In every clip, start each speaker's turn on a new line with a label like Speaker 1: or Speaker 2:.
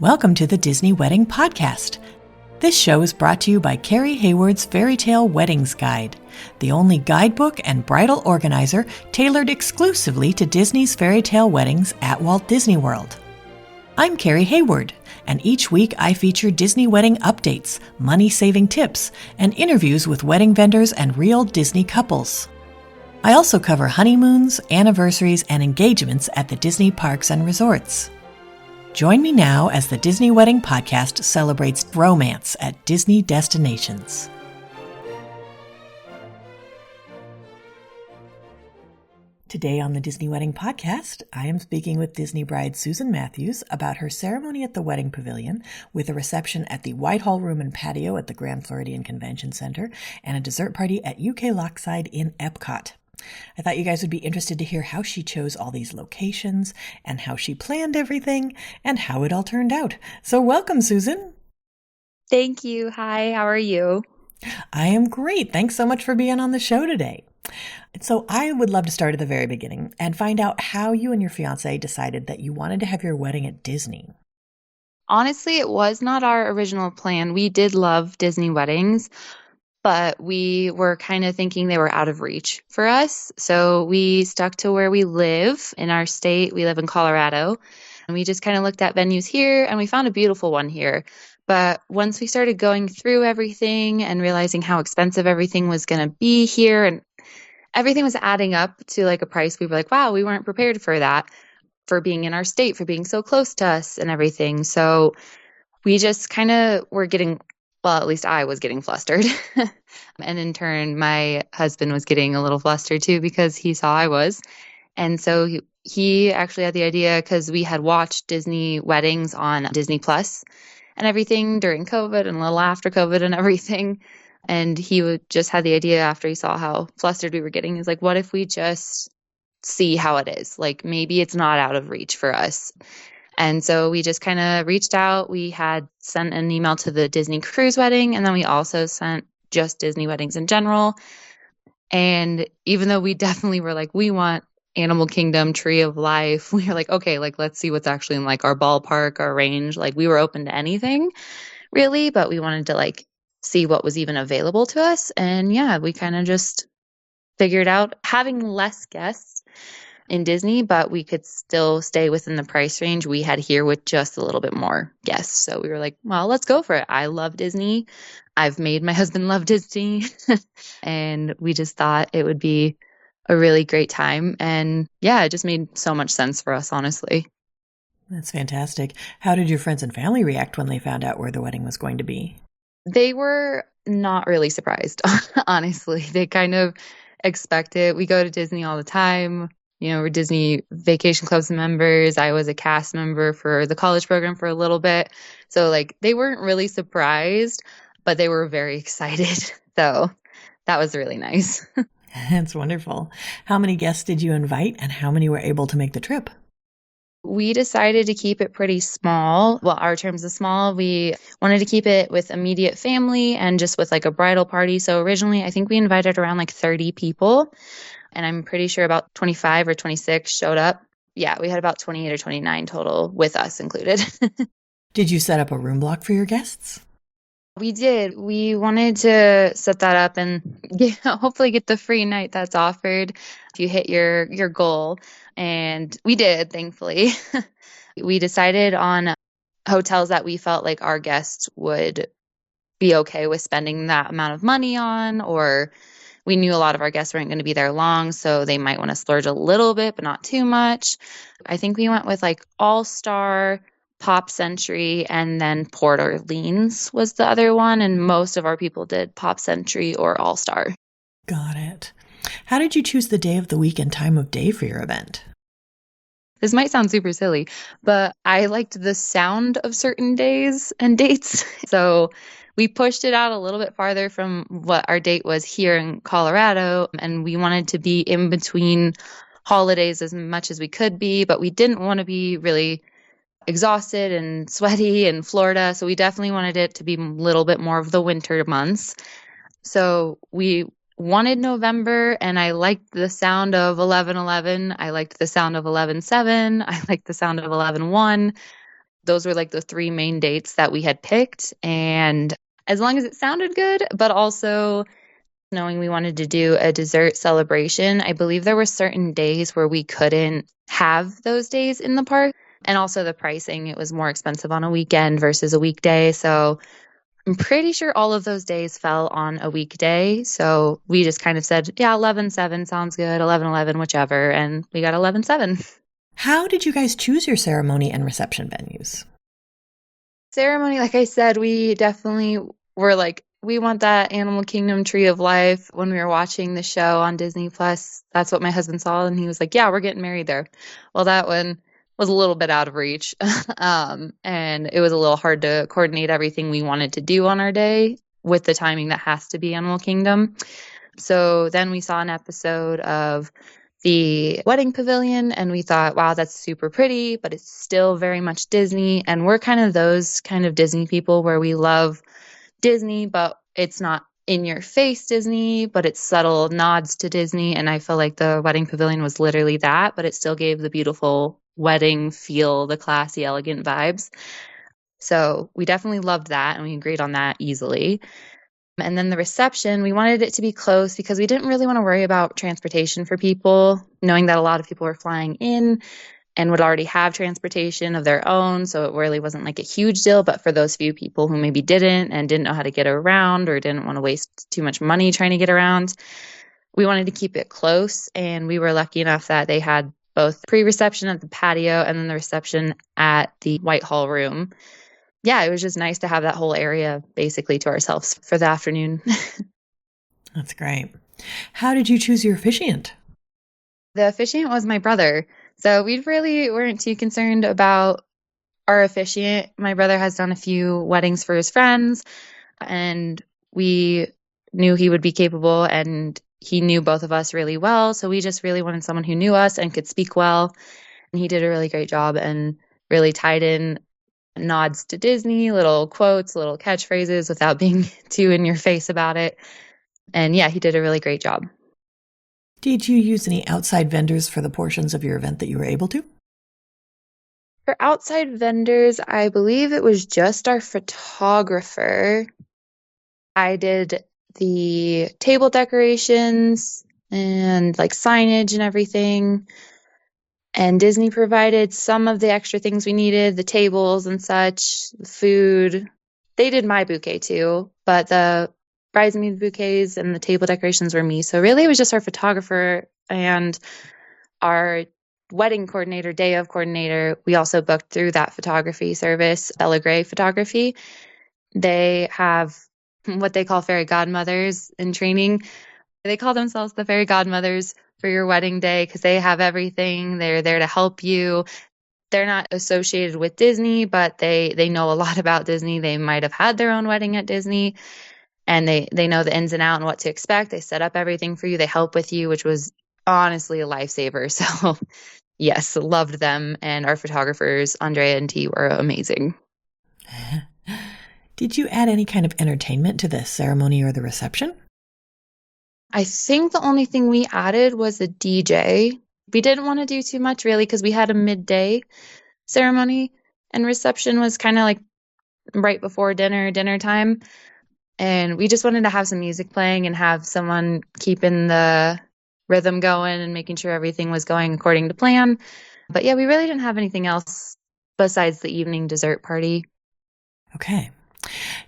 Speaker 1: Welcome to the Disney Wedding Podcast. This show is brought to you by Carrie Hayward's Fairy Tale Weddings Guide, the only guidebook and bridal organizer tailored exclusively to Disney's fairy tale weddings at Walt Disney World. I'm Carrie Hayward, and each week I feature Disney wedding updates, money-saving tips, and interviews with wedding vendors and real Disney couples. I also cover honeymoons, anniversaries, and engagements at the Disney parks and resorts. Join me now as the Disney Wedding Podcast celebrates romance at Disney destinations. Today on the Disney Wedding Podcast, I am speaking with Disney bride Susan Matthews about her ceremony at the Wedding Pavilion, with a reception at the Whitehall Room Patio at the Grand Floridian Convention Center, and a dessert party at UK Lochside in EPCOT. I thought you guys would be interested to hear how she chose all these locations and how she planned everything and how it all turned out. So welcome, Susan.
Speaker 2: Thank you. Hi, how are you?
Speaker 1: I am great. Thanks so much for being on the show today. So I would love to start at the very beginning and find out how you and your fiance decided that you wanted to have your wedding at Disney.
Speaker 2: Honestly, it was not our original plan. We did love Disney weddings, but we were kind of thinking they were out of reach for us. So we stuck to where we live in our state. We live in Colorado, and we just kind of looked at venues here, and we found a beautiful one here. But once we started going through everything and realizing how expensive everything was going to be here, and everything was adding up to like a price, we were like, wow, we weren't prepared for that, for being in our state, for being so close to us and everything. So we just kind of were getting, well, at least I was getting flustered. And in turn, my husband was getting a little flustered too, because he saw I was. And so he actually had the idea, because we had watched Disney weddings on Disney Plus and everything during COVID and a little after COVID and everything. And he just had the idea after he saw how flustered we were getting. He's like, what if we just see how it is? Like, maybe it's not out of reach for us. And so we just kind of reached out. We had sent an email to the Disney Cruise wedding, and then we also sent just Disney weddings in general. And even though we definitely were like, we want Animal Kingdom, Tree of Life, we were like, okay, like, let's see what's actually in like our ballpark, our range. Like, we were open to anything really, but we wanted to like see what was even available to us. And yeah, we kind of just figured out having less guests in Disney, but we could still stay within the price range we had here with just a little bit more guests. So we were like, well, let's go for it. I love Disney. I've made my husband love Disney. And we just thought it would be a really great time. And yeah, it just made so much sense for us, honestly.
Speaker 1: That's fantastic. How did your friends and family react when they found out where the wedding was going to be?
Speaker 2: They were not really surprised, honestly. They kind of expected. We go to Disney all the time. You know, we're Disney Vacation Club's members. I was a cast member for the college program for a little bit. So like, they weren't really surprised, but they were very excited. So that was really nice.
Speaker 1: That's wonderful. How many guests did you invite, and how many were able to make the trip?
Speaker 2: We decided to keep it pretty small. Well, our terms of small, we wanted to keep it with immediate family and just with like a bridal party. So originally, I think we invited around like 30 people. And I'm pretty sure about 25 or 26 showed up. Yeah, we had about 28 or 29 total with us included.
Speaker 1: Did you set up a room block for your guests?
Speaker 2: We did. We wanted to set that up and hopefully get the free night that's offered if you hit your goal. And we did, thankfully. We decided on hotels that we felt like our guests would be okay with spending that amount of money on, or we knew a lot of our guests weren't going to be there long, so they might want to splurge a little bit, but not too much. I think we went with like All-Star, Pop Century, and then Port Orleans was the other one. And most of our people did Pop Century or All-Star.
Speaker 1: Got it. How did you choose the day of the week and time of day for your event?
Speaker 2: This might sound super silly, but I liked the sound of certain days and dates. So we pushed it out a little bit farther from what our date was here in Colorado, and we wanted to be in between holidays as much as we could be, but we didn't want to be really exhausted and sweaty in Florida, so we definitely wanted it to be a little bit more of the winter months. So we wanted November, and I liked the sound of 11/11. I liked the sound of 11/7. I liked the sound of 11/1. Those were like the three main dates that we had picked. And as long as it sounded good, but also knowing we wanted to do a dessert celebration, I believe there were certain days where we couldn't have those days in the park. And also the pricing, it was more expensive on a weekend versus a weekday. So I'm pretty sure all of those days fell on a weekday. So we just kind of said, yeah, 11/7 sounds good, 11/11, whichever. And we got 11/7.
Speaker 1: How did you guys choose your ceremony and reception venues?
Speaker 2: Ceremony, like I said, we definitely were like, we want that Animal Kingdom Tree of Life. When we were watching the show on Disney Plus, that's what my husband saw, and he was like, yeah, we're getting married there. Well, that one was a little bit out of reach. And it was a little hard to coordinate everything we wanted to do on our day with the timing that has to be Animal Kingdom. So then we saw an episode of the Wedding Pavilion, and we thought, wow, that's super pretty, but it's still very much Disney. And we're kind of those kind of Disney people where we love Disney, but it's not in your face Disney, but it's subtle nods to Disney. And I feel like the Wedding Pavilion was literally that, but it still gave the beautiful wedding feel, the classy, elegant vibes. So we definitely loved that, and we agreed on that easily. And then the reception, we wanted it to be close because we didn't really want to worry about transportation for people, knowing that a lot of people were flying in and would already have transportation of their own. So it really wasn't like a huge deal. But for those few people who maybe didn't and didn't know how to get around or didn't want to waste too much money trying to get around, we wanted to keep it close. And we were lucky enough that they had both pre-reception at the patio and then the reception at the Whitehall Room. Yeah, it was just nice to have that whole area basically to ourselves for the afternoon.
Speaker 1: That's great. How did you choose your officiant?
Speaker 2: The officiant was my brother. So we really weren't too concerned about our officiant. My brother has done a few weddings for his friends, and we knew he would be capable, and he knew both of us really well. So we just really wanted someone who knew us and could speak well. And he did a really great job and really tied in nods to Disney, little quotes, little catchphrases without being too in your face about it. And yeah, he did a really great job.
Speaker 1: Did you use any outside vendors for the portions of your event that you were able to?
Speaker 2: For outside vendors, I believe it was just our photographer. I did the table decorations and like signage and everything. And Disney provided some of the extra things we needed, the tables and such, the food. They did my bouquet too, but the bridesmaid bouquets and the table decorations were me. So really it was just our photographer and our wedding coordinator, day of coordinator. We also booked through that photography service, Bella Gray Photography. They have what they call fairy godmothers in training. They call themselves the fairy godmothers for your wedding day because they have everything. They're there to help you. They're not associated with Disney, but they know a lot about Disney. They might have had their own wedding at Disney, and they know the ins and outs and what to expect. They set up everything for you. They help with you, which was honestly a lifesaver. So yes, loved them. And our photographers, Andrea and T, were amazing.
Speaker 1: Did you add any kind of entertainment to the ceremony or the reception?
Speaker 2: I think the only thing we added was a DJ. We didn't want to do too much really because we had a midday ceremony, and reception was kind of like right before dinner time. And we just wanted to have some music playing and have someone keeping the rhythm going and making sure everything was going according to plan. But yeah, we really didn't have anything else besides the evening dessert party.
Speaker 1: Okay.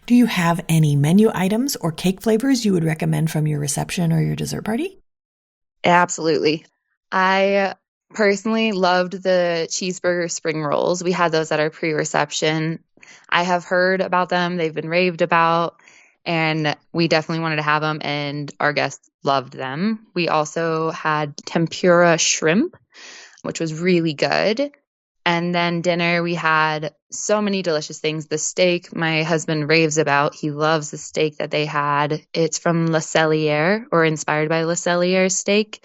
Speaker 1: Do you have any menu items or cake flavors you would recommend from your reception or your dessert party?
Speaker 2: Absolutely. I personally loved the cheeseburger spring rolls. We had those at our pre-reception. I have heard about them. They've been raved about, and we definitely wanted to have them, and our guests loved them. We also had tempura shrimp, which was really good. And then dinner, we had so many delicious things. The steak my husband raves about. He loves the steak that they had. It's from Le Cellier, or inspired by Le Cellier steak.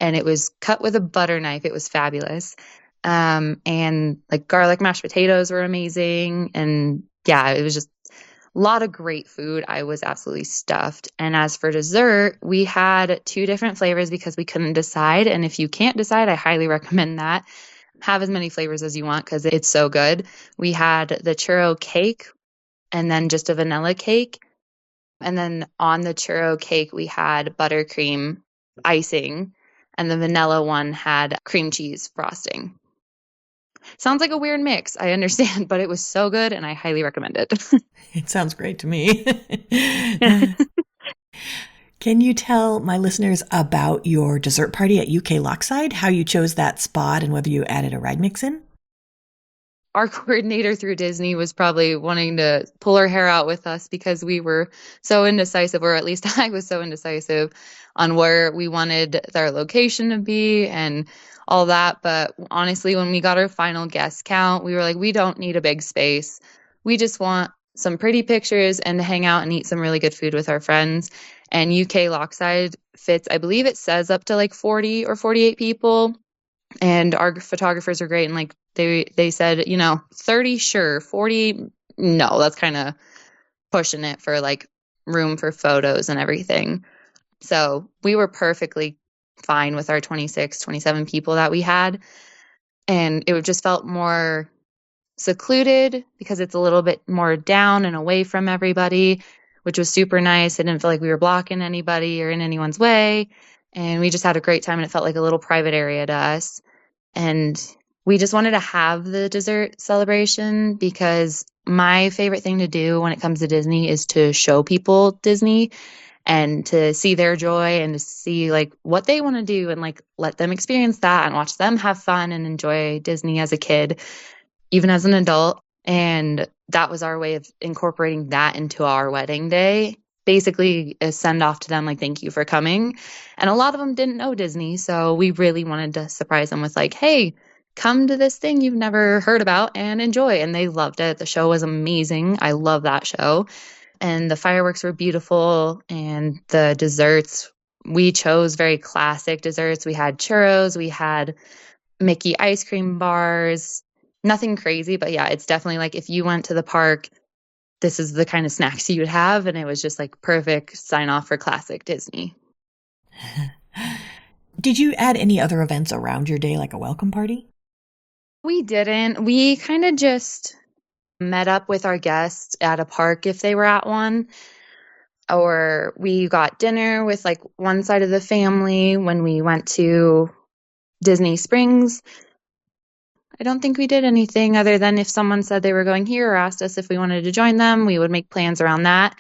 Speaker 2: And it was cut with a butter knife. It was fabulous. And like garlic mashed potatoes were amazing. And yeah, it was just A lot of great food. I was absolutely stuffed. And as for dessert, we had two different flavors because we couldn't decide. And if you can't decide, I highly recommend that. Have as many flavors as you want because it's so good. We had the churro cake and then just a vanilla cake. And then on the churro cake, we had buttercream icing, and the vanilla one had cream cheese frosting. Sounds like a weird mix, I understand, but it was so good and I highly recommend it.
Speaker 1: It sounds great to me. Can you tell my listeners about your dessert party at UK Lochside, how you chose that spot and whether you added a ride mix in?
Speaker 2: Our coordinator through Disney was probably wanting to pull her hair out with us because we were so indecisive, or at least I was so indecisive on where we wanted our location to be and all that. But honestly, when we got our final guest count, we were like, we don't need a big space. We just want some pretty pictures and to hang out and eat some really good food with our friends. And UK Lochside fits, I believe it says up to like 40 or 48 people. And our photographers are great. And like they said, 30, sure, 40, no, that's kind of pushing it for like room for photos and everything. So we were perfectly fine with our 26, 27 people that we had. And it just felt more secluded because it's a little bit more down and away from everybody, which was super nice. I didn't feel like we were blocking anybody or in anyone's way. And we just had a great time, and it felt like a little private area to us. And we just wanted to have the dessert celebration because my favorite thing to do when it comes to Disney is to show people Disney and to see their joy and to see like what they want to do and like let them experience that and watch them have fun and enjoy Disney as a kid, even as an adult. And that was our way of incorporating that into our wedding day. Basically, a send off to them, like, thank you for coming. And a lot of them didn't know Disney. So we really wanted to surprise them with, like, hey, come to this thing you've never heard about and enjoy. And they loved it. The show was amazing. I love that show. And the fireworks were beautiful. And the desserts, we chose very classic desserts. We had churros, we had Mickey ice cream bars, nothing crazy. But yeah, it's definitely like if you went to the park, this is the kind of snacks you would have. And it was just like perfect sign off for classic Disney.
Speaker 1: Did you add any other events around your day, like a welcome party?
Speaker 2: We didn't. We kind of just met up with our guests at a park if they were at one. Or we got dinner with like one side of the family when we went to Disney Springs. I don't think we did anything other than if someone said they were going here or asked us if we wanted to join them, we would make plans around that.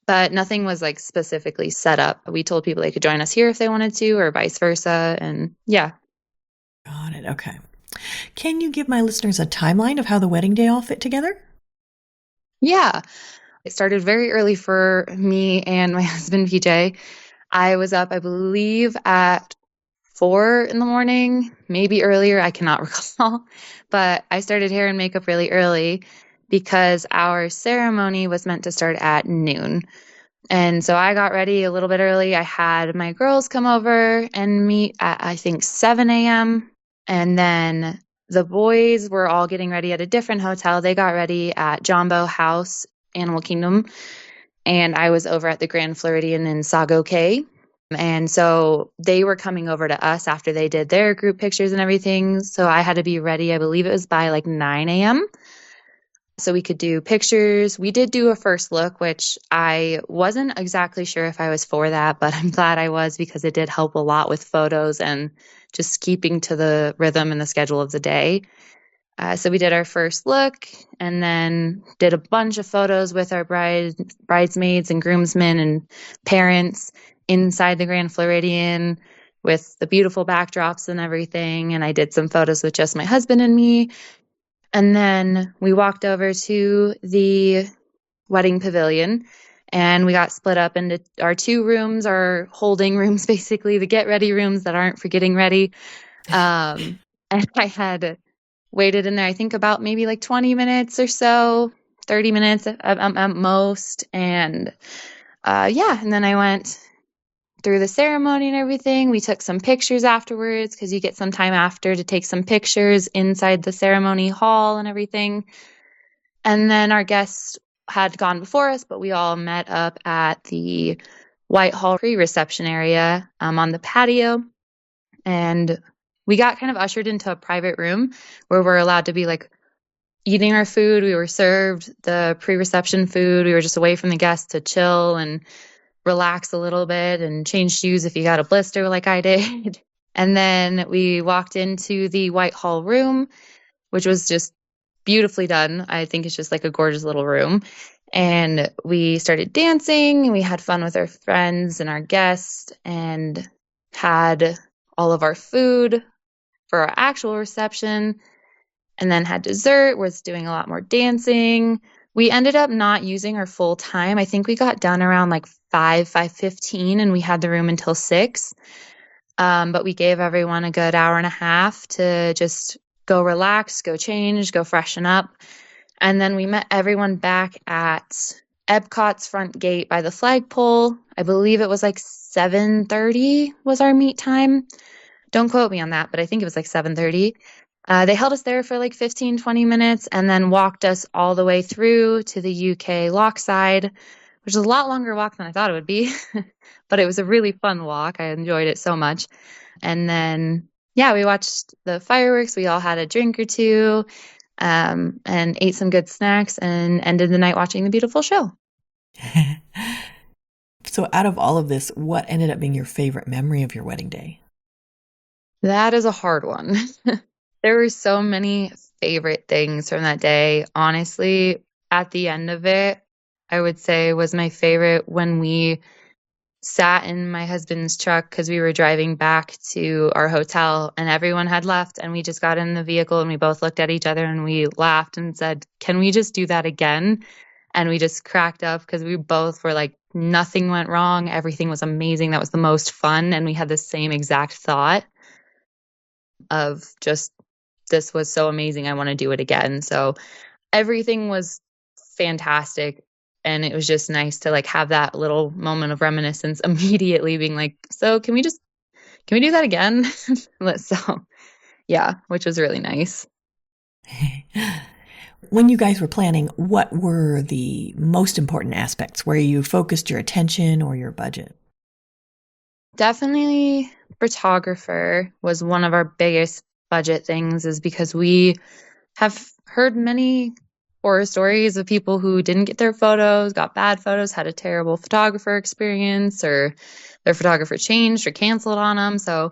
Speaker 2: But nothing was like specifically set up. We told people they could join us here if they wanted to, or vice versa. And yeah.
Speaker 1: Got it. Okay. Can you give my listeners a timeline of how the wedding day all fit together?
Speaker 2: Yeah. It started very early for me and my husband, PJ. I was up, I believe, at 4 in the morning, maybe earlier. I cannot recall. But I started hair and makeup really early because our ceremony was meant to start at noon. And so I got ready a little bit early. I had my girls come over and meet at, I think, 7 a.m. And then the boys were all getting ready at a different hotel. They got ready at Jumbo House, Animal Kingdom. And I was over at the Grand Floridian in Sago Cay. And so they were coming over to us after they did their group pictures and everything. So I had to be ready, I believe it was by like 9 a.m. So we could do pictures. We did do a first look, which I wasn't exactly sure if I was for that, but I'm glad I was because it did help a lot with photos and just keeping to the rhythm and the schedule of the day. So we did our first look and then did a bunch of photos with our bridesmaids and groomsmen and parents inside the Grand Floridian with the beautiful backdrops and everything. And I did some photos with just my husband and me. And then we walked over to the Wedding Pavilion and we got split up into our 2 rooms, our holding rooms, basically the get ready rooms that aren't for getting ready. And I had waited in there, I think about maybe like 20 minutes or so, 30 minutes at most. And and then I went through the ceremony and everything. We took some pictures afterwards because you get some time after to take some pictures inside the ceremony hall and everything. And then our guests had gone before us, but we all met up at the Whitehall pre-reception area on the patio. And we got kind of ushered into a private room where we're allowed to be like eating our food. We were served the pre-reception food. We were just away from the guests to chill and relax a little bit and change shoes if you got a blister like I did. And then we walked into the Whitehall room, which was just beautifully done. I think it's just like a gorgeous little room. And we started dancing and we had fun with our friends and our guests and had all of our food for our actual reception, and then had dessert, was doing a lot more dancing. We ended up not using our full time. I think we got done around like 5:15, and we had the room until 6. But we gave everyone a good hour and a half to just go relax, go change, go freshen up. And then we met everyone back at EPCOT's front gate by the flagpole. I believe it was like 7:30 was our meet time. Don't quote me on that, but I think it was like 7:30. They held us there for like 15, 20 minutes and then walked us all the way through to the UK Lochside, which is a lot longer walk than I thought it would be. But it was a really fun walk. I enjoyed it so much. And then, yeah, we watched the fireworks. We all had a drink or two, and ate some good snacks and ended the night watching the beautiful show.
Speaker 1: So out of all of this, what ended up being your favorite memory of your wedding day?
Speaker 2: That is a hard one. There were so many favorite things from that day. Honestly, at the end of it, I would say was my favorite when we sat in my husband's truck because we were driving back to our hotel and everyone had left and we just got in the vehicle and we both looked at each other and we laughed and said, "Can we just do that again?" And we just cracked up because we both were like, nothing went wrong. Everything was amazing. That was the most fun. And we had the same exact thought of just, this was so amazing. I want to do it again. So everything was fantastic. And it was just nice to like have that little moment of reminiscence immediately being like, so can we do that again? So yeah, which was really nice.
Speaker 1: When you guys were planning, what were the most important aspects where you focused your attention or your budget?
Speaker 2: Definitely photographer was one of our biggest budget things, is because we have heard many horror stories of people who didn't get their photos, got bad photos, had a terrible photographer experience, or their photographer changed or canceled on them. So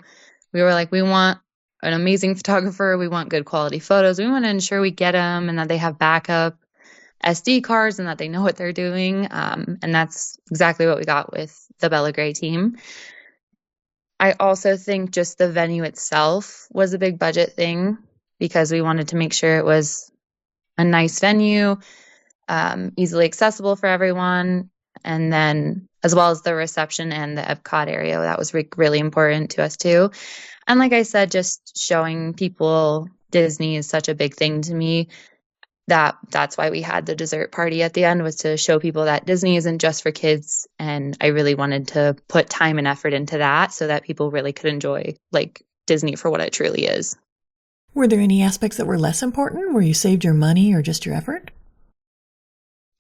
Speaker 2: we were like, we want an amazing photographer. We want good quality photos. We want to ensure we get them and that they have backup SD cards and that they know what they're doing. And that's exactly what we got with the Bella Gray team. I also think just the venue itself was a big budget thing because we wanted to make sure it was a nice venue, easily accessible for everyone. And then as well as the reception and the EPCOT area, that was really important to us too. And like I said, just showing people Disney is such a big thing to me. That's why we had the dessert party at the end, was to show people that Disney isn't just for kids. And I really wanted to put time and effort into that so that people really could enjoy like Disney for what it truly is.
Speaker 1: Were there any aspects that were less important where you saved your money or just your effort?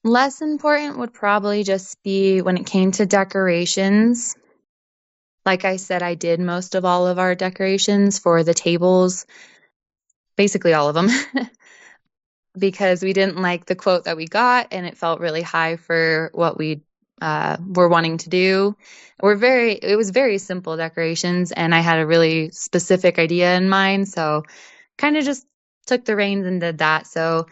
Speaker 2: Less important would probably just be when it came to decorations. Like I said, I did most of all of our decorations for the tables, basically all of them, because we didn't like the quote that we got and it felt really high for what we were wanting to do. It was very simple decorations and I had a really specific idea in mind. So kind of just took the reins and did that. So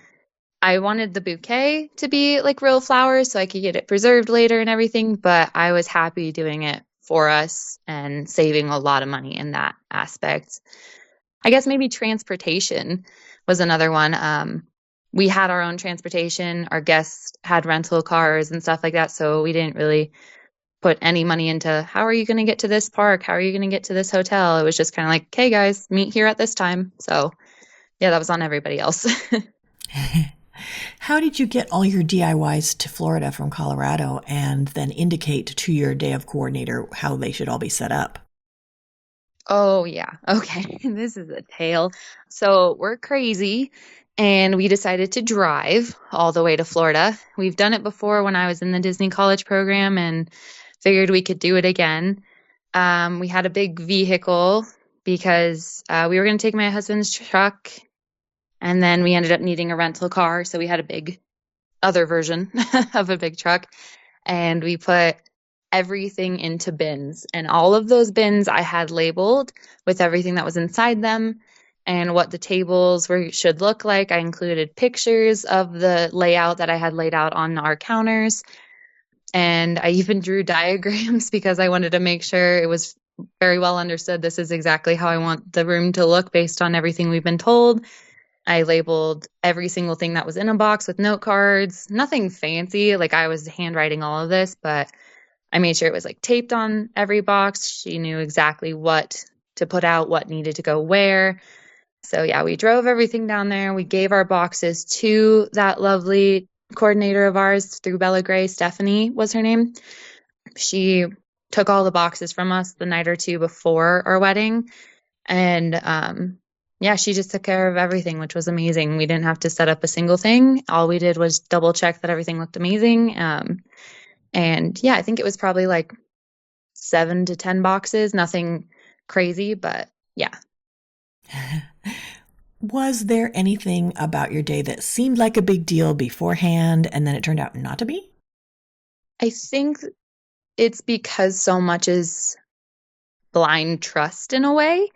Speaker 2: I wanted the bouquet to be like real flowers so I could get it preserved later and everything, but I was happy doing it for us and saving a lot of money in that aspect. I guess maybe transportation was another one. We had our own transportation. Our guests had rental cars and stuff like that, so we didn't really put any money into how are you going to get to this park? How are you going to get to this hotel? It was just kind of like, okay, guys, meet here at this time. So yeah, that was on everybody else.
Speaker 1: How did you get all your DIYs to Florida from Colorado and then indicate to your day of coordinator how they should all be set up?
Speaker 2: Oh, yeah. Okay. This is a tale. So we're crazy and we decided to drive all the way to Florida. We've done it before when I was in the Disney College program and figured we could do it again. We had a big vehicle because we were going to take my husband's truck, and then we ended up needing a rental car. So we had a big other version of a big truck, and we put everything into bins. And all of those bins I had labeled with everything that was inside them and what the tables should look like. I included pictures of the layout that I had laid out on our counters. And I even drew diagrams because I wanted to make sure it was very well understood. This is exactly how I want the room to look based on everything we've been told. I labeled every single thing that was in a box with note cards. Nothing fancy. Like, I was handwriting all of this, but I made sure it was like taped on every box. She knew exactly what to put out, what needed to go where. So yeah, we drove everything down there. We gave our boxes to that lovely coordinator of ours through Bella Gray. Stephanie was her name. She took all the boxes from us the night or two before our wedding. And yeah, she just took care of everything, which was amazing. We didn't have to set up a single thing. All we did was double check that everything looked amazing. And yeah, I think it was probably like 7 to 10 boxes, nothing crazy, but yeah.
Speaker 1: Was there anything about your day that seemed like a big deal beforehand and then it turned out not to be?
Speaker 2: I think it's because so much is blind trust in a way.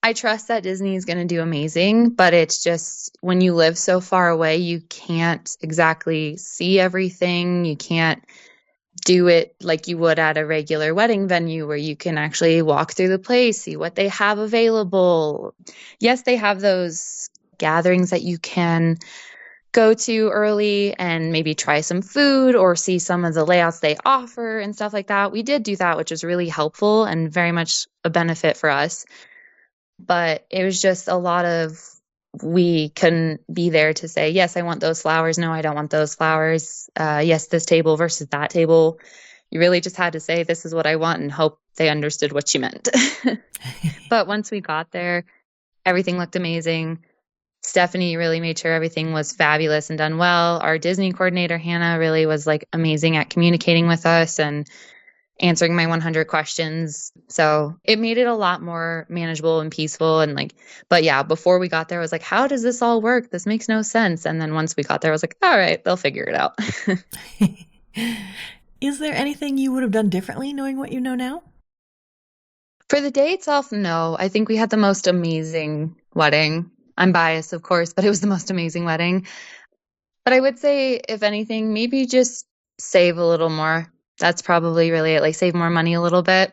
Speaker 2: I trust that Disney is going to do amazing, but it's just when you live so far away, you can't exactly see everything. You can't do it like you would at a regular wedding venue where you can actually walk through the place, see what they have available. Yes, they have those gatherings that you can go to early and maybe try some food or see some of the layouts they offer and stuff like that. We did do that, which was really helpful and very much a benefit for us. But it was just a lot of, we couldn't be there to say, yes, I want those flowers. No, I don't want those flowers. Yes, this table versus that table. You really just had to say, this is what I want, and hope they understood what you meant. But once we got there, everything looked amazing. Stephanie really made sure everything was fabulous and done well. Our Disney coordinator, Hannah, really was like amazing at communicating with us and answering my 100 questions. So it made it a lot more manageable and peaceful. And like, but yeah, before we got there, I was like, how does this all work? This makes no sense. And then once we got there, I was like, all right, they'll figure it out.
Speaker 1: Is there anything you would have done differently knowing what you know now?
Speaker 2: For the day itself, no. I think we had the most amazing wedding. I'm biased, of course, but it was the most amazing wedding. But I would say, if anything, maybe just save a little more. That's probably really it. Like, save more money a little bit.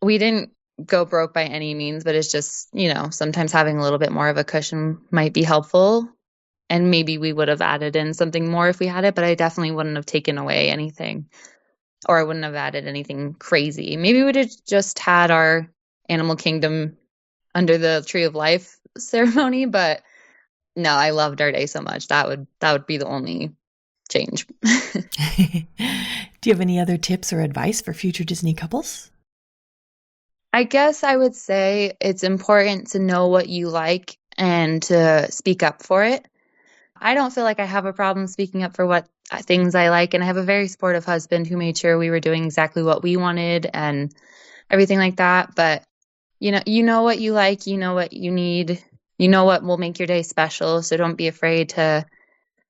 Speaker 2: We didn't go broke by any means, but it's just, sometimes having a little bit more of a cushion might be helpful. And maybe we would have added in something more if we had it, but I definitely wouldn't have taken away anything, or I wouldn't have added anything crazy. Maybe we would have just had our Animal Kingdom under the Tree of Life ceremony, but no, I loved our day so much. That would be the only change.
Speaker 1: Do you have any other tips or advice for future Disney couples?
Speaker 2: I guess I would say it's important to know what you like and to speak up for it. I don't feel like I have a problem speaking up for what things I like, and I have a very supportive husband who made sure we were doing exactly what we wanted and everything like that. But you know what you like, you know what you need, you know what will make your day special. So don't be afraid to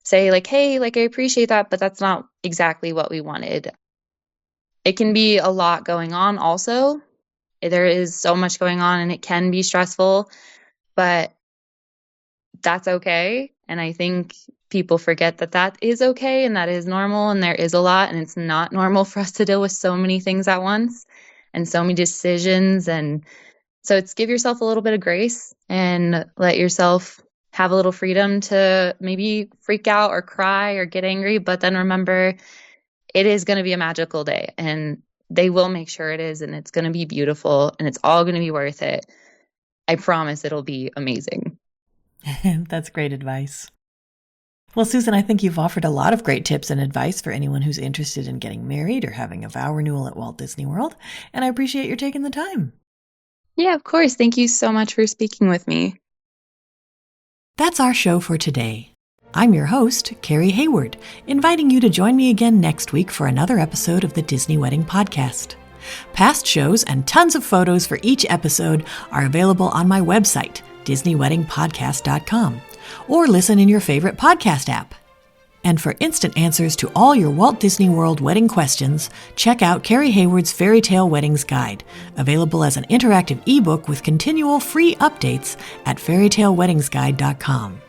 Speaker 2: say like, hey, like, I appreciate that, but that's not exactly what we wanted. It can be a lot going on also. There is so much going on and it can be stressful, but that's okay. And I think people forget that that is okay and that is normal, and there is a lot, and it's not normal for us to deal with so many things at once and so many decisions. And so it's give yourself a little bit of grace and let yourself have a little freedom to maybe freak out or cry or get angry. But then remember, it is going to be a magical day, and they will make sure it is, and it's going to be beautiful, and it's all going to be worth it. I promise it'll be amazing.
Speaker 1: That's great advice. Well, Susan, I think you've offered a lot of great tips and advice for anyone who's interested in getting married or having a vow renewal at Walt Disney World, and I appreciate your taking the time.
Speaker 2: Yeah, of course. Thank you so much for speaking with me.
Speaker 1: That's our show for today. I'm your host, Carrie Hayward, inviting you to join me again next week for another episode of the Disney Wedding Podcast. Past shows and tons of photos for each episode are available on my website, DisneyWeddingPodcast.com, or listen in your favorite podcast app. And for instant answers to all your Walt Disney World wedding questions, check out Carrie Hayward's Fairy Tale Weddings Guide, available as an interactive ebook with continual free updates at fairytaleweddingsguide.com.